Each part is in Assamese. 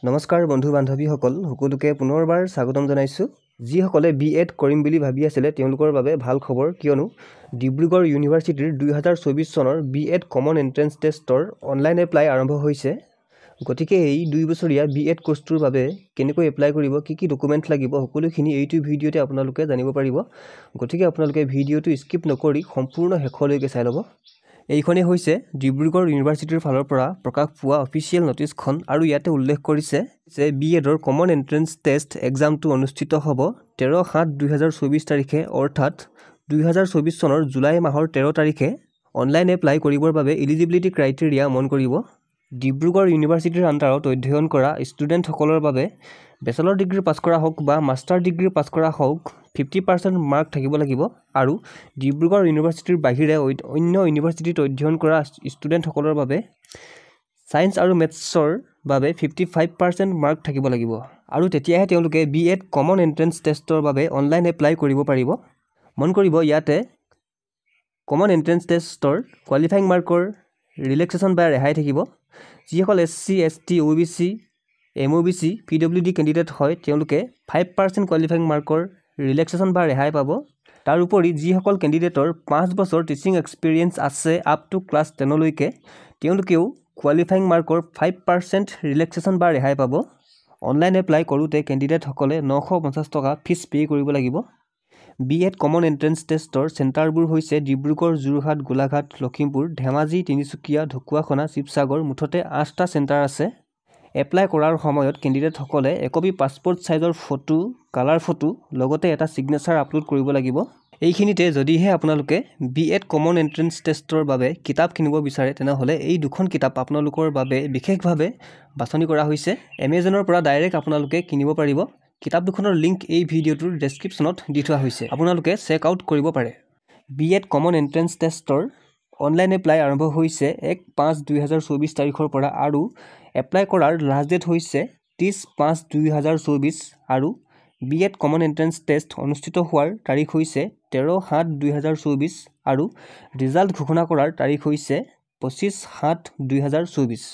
নমস্কাৰ বন্ধু বান্ধৱীসকল সকলোকে পুনৰবাৰ স্বাগতম জনাইছোঁ যিসকলে বিএড কৰিম বুলি ভাবি আছিল তেওঁলোকৰ বাবে ভাল খবৰ কিয়নো ডিব্ৰুগড় ইউনিভাৰ্চিটিৰ 2024 চনৰ বিএড কমন এন্ট্ৰেন্স টেষ্টৰ অনলাইন এপ্লাই আৰম্ভ হৈছে গতিকে এই 2 বছৰীয়া বিএড কোৰ্সটোৰ বাবে কেনেকৈ এপ্লাই কৰিব কি ডকুমেন্ট লাগিব সকলোখিনি এইটো ভিডিওতে আপোনালোকে জানিব পাৰিব গতিকে আপোনালোকে ভিডিওটো স্কিপ নকৰি সম্পূৰ্ণ শেষলৈকে চাই ল'ব এইখনে হৈছে ডিব্ৰুগড় ইউনিভাৰ্চিটিৰ ফালৰ পৰা প্ৰকাশ পোৱা অফিচিয়েল নোটিছখন আৰু ইয়াতে উল্লেখ কৰিছে যে বিএডৰ কমন এন্ট্ৰেন্স টেষ্ট এক্সামটো অনুষ্ঠিত হ'ব 13/7/2024 তাৰিখে অৰ্থাৎ 2024 চনৰ জুলাই মাহৰ 13 তাৰিখে অনলাইন এপ্লাই কৰিবৰ বাবে এলিজিবিলিটি ক্ৰাইটেৰিয়া মন কৰিব ডিব্ৰুগড় ইউনিভাৰ্চিটিৰ আণ্ডাৰত অধ্যয়ন কৰা ষ্টুডেণ্টসকলৰ বাবে বেচেলৰ ডিগ্ৰী পাছ কৰা হওক বা মাষ্টাৰ ডিগ্ৰী পাছ কৰা হওক 50% মাৰ্ক থাকিব লাগিব আৰু ডিব্ৰুগড় ইউনিভাৰ্চিটিৰ বাহিৰে অন্য ইউনিভাৰ্চিটিত অধ্যয়ন কৰা ষ্টুডেণ্টসকলৰ বাবে সায়েন্স আৰু মেথছৰ বাবে 55% মাৰ্ক থাকিব লাগিব আৰু তেতিয়াহে তেওঁলোকে বিএড কমন এন্ট্ৰেন্স টেষ্টৰ বাবে অনলাইন এপ্লাই কৰিব পাৰিব মন কৰিব ইয়াতে কমন এন্ট্ৰেন্স টেষ্টৰ কোৱালিফাইং মাৰ্কৰ ৰিলেক্সেশ্যন বা ৰেহাই থাকিব যিসকল SC ST OBC MOBC PWD candidate হয় তেওঁলোকে 5% কোৱালিফাইং মাৰ্কৰ ৰিলেক্সেশ্যন বা ৰেহাই পাব তাৰ উপৰি যিসকল কেণ্ডিডেটৰ 5 বছৰ টিচিং এক্সপিৰিয়েন্স আছে আপ টু ক্লাছ 10 লৈকে তেওঁলোকেও কোৱালিফাইং মাৰ্কৰ 5% ৰিলেক্সেশ্যন বা ৰেহাই পাব অনলাইন এপ্লাই কৰোঁতে কেণ্ডিডেটসকলে 950 টকা ফিজ পে কৰিব লাগিব বিএড কমন এন্ট্ৰেন্স টেষ্টৰ চেণ্টাৰবোৰ হৈছে ডিব্ৰুগড় যোৰহাট গোলাঘাট লখিমপুৰ ধেমাজি তিনিচুকীয়া ঢকুৱাখনা শিৱসাগৰ মুঠতে 8টা চেণ্টাৰ আছে এপ্লাই কৰাৰ সময়ত কেণ্ডিডেটসকলে একপি পাছপোৰ্ট সাইজৰ ফটো কালাৰ ফটো লগতে এটা সিগনেচাৰ আপলোড কৰিব লাগিব এইখিনিতে যদিহে আপোনালোকে বিএড কমন এন্ট্ৰেন্স টেষ্টৰ বাবে কিতাপ কিনিব বিচাৰে তেনেহলে এই দুখন কিতাপ আপোনালোকৰ বাবে বিশেষভাৱে বাছনি কৰা হৈছে এমেজনৰ পৰা ডাইৰেক্ট আপোনালোকে কিনিব পাৰিব কিতাপ দুখনৰ লিংক এই ভিডিওটোৰ ডেসক্ৰিপচনত দি থোৱা হৈছে আপোনালোকে চেক আউট কৰিব পাৰে বিএড কমন এন্ট্ৰেন্স টেষ্টৰ অনলাইন এপ্লাই আৰম্ভ হৈছে 1/5/2024 তাৰিখৰ পৰা আৰু এপ্লাই কৰাৰ লাষ্ট ডেট হৈছে 30/5/2024 আৰু বিএড কমন এন্ট্ৰেন্স টেষ্ট অনুষ্ঠিত হোৱাৰ তাৰিখ হৈছে 13/7/2024 আৰু ৰিজাল্ট ঘোষণা কৰাৰ তাৰিখ হৈছে 25/7/2024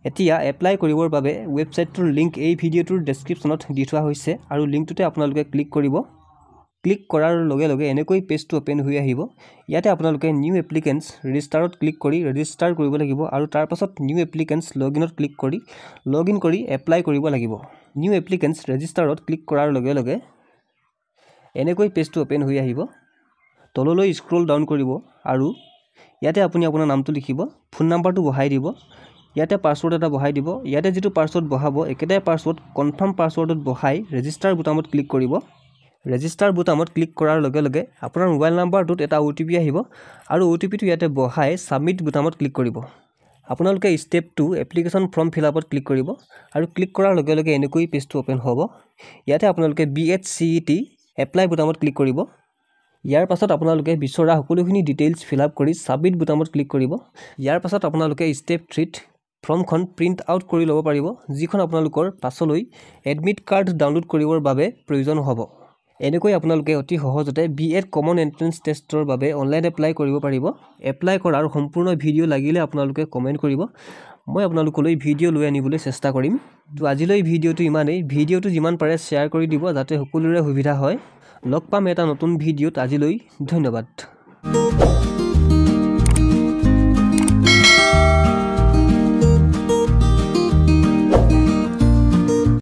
এতিয়া এপ্লাই কৰিবৰ বাবে ৱেবছাইটটোৰ লিংক এই ভিডিওটোৰ ডেসক্ৰিপচনত দি থোৱা হৈছে আৰু লিংকটোতে আপোনালোকে ক্লিক কৰিব ক্লিক কৰাৰ লগে লগে এনেকৈ পেজটো ওপেন হৈ আহিব ইয়াতে আপোনালোকে নিউ এপ্লিকেন্টছ ৰেজিষ্টাৰত ক্লিক কৰি ৰেজিষ্টাৰ কৰিব লাগিব আৰু তাৰ পাছত নিউ এপ্লিকেন্টছ লগইনত ক্লিক কৰি লগইন কৰি এপ্লাই কৰিব লাগিব নিউ এপ্লিকেন্টছ ৰেজিষ্টাৰত ক্লিক কৰাৰ লগে লগে এনেকৈ পেজটো ওপেন হৈ আহিব তললৈ স্ক্ৰল ডাউন কৰিব আৰু ইয়াতে আপুনি আপোনাৰ নামটো লিখিব ফোন নাম্বাৰটো বহাই দিব ইয়াতে পাছৱৰ্ড এটা বহাই দিব ইয়াতে যেটো পাছৱৰ্ড বহাব একেটাই পাছৱৰ্ড কনফাৰ্ম পাছৱৰ্ডত বহাই ৰেজিষ্টাৰ বুটামত ক্লিক কৰিব ৰেজিষ্টাৰ বুটামত ক্লিক কৰাৰ লগে লগে আপোনাৰ মোবাইল নাম্বাৰটোত এটা ওটিপি আহিব আৰু ওটিপিটো ইয়াতে বহাই সাবমিট বুটামত ক্লিক কৰিব আপোনালোকে স্টেপ 2 এপ্লিকেশন ফৰ্ম ফিল আপত ক্লিক কৰিব আৰু ক্লিক কৰাৰ লগে লগে এনেকৈ পেজটো ওপেন হ'ব ইয়াতে আপোনালোকে বিএডচিইটি এপ্লাই বুটামত ক্লিক কৰিব ইয়াৰ পাছত আপোনালোকে বিচৰা সকলোখিনি ডিটেইলছ ফিল আপ কৰি সাবমিট বুটামত ক্লিক কৰিব ইয়াৰ পাছত আপোনালোকে স্টেপ 3 ফৰ্মখন প্ৰিন্ট আউট কৰি ল'ব পাৰিব যিখন আপোনালোকৰ পাছলৈ এডমিট কাৰ্ড ডাউনলোড কৰিবৰ বাবে প্ৰয়োজন হ'ব এনেকৈ আপোনালোকে অতি সহজতে বিএড কমন এন্ট্ৰেন্স টেষ্টৰ বাবে অনলাইন এপ্লাই কৰিব পাৰিব এপ্লাই কৰাৰ সম্পূৰ্ণ ভিডিও লাগিলে আপোনালোকে কমেন্ট কৰিব মই আপোনালোকলৈ ভিডিও লৈ আনিবলৈ চেষ্টা কৰিম তো আজিলৈ ভিডিওটো ইমানেই ভিডিওটো যিমান পাৰে শেয়াৰ কৰি দিব যাতে সকলোৰে সুবিধা হয় লগ পাম এটা নতুন ভিডিওত আজিলৈ ধন্যবাদ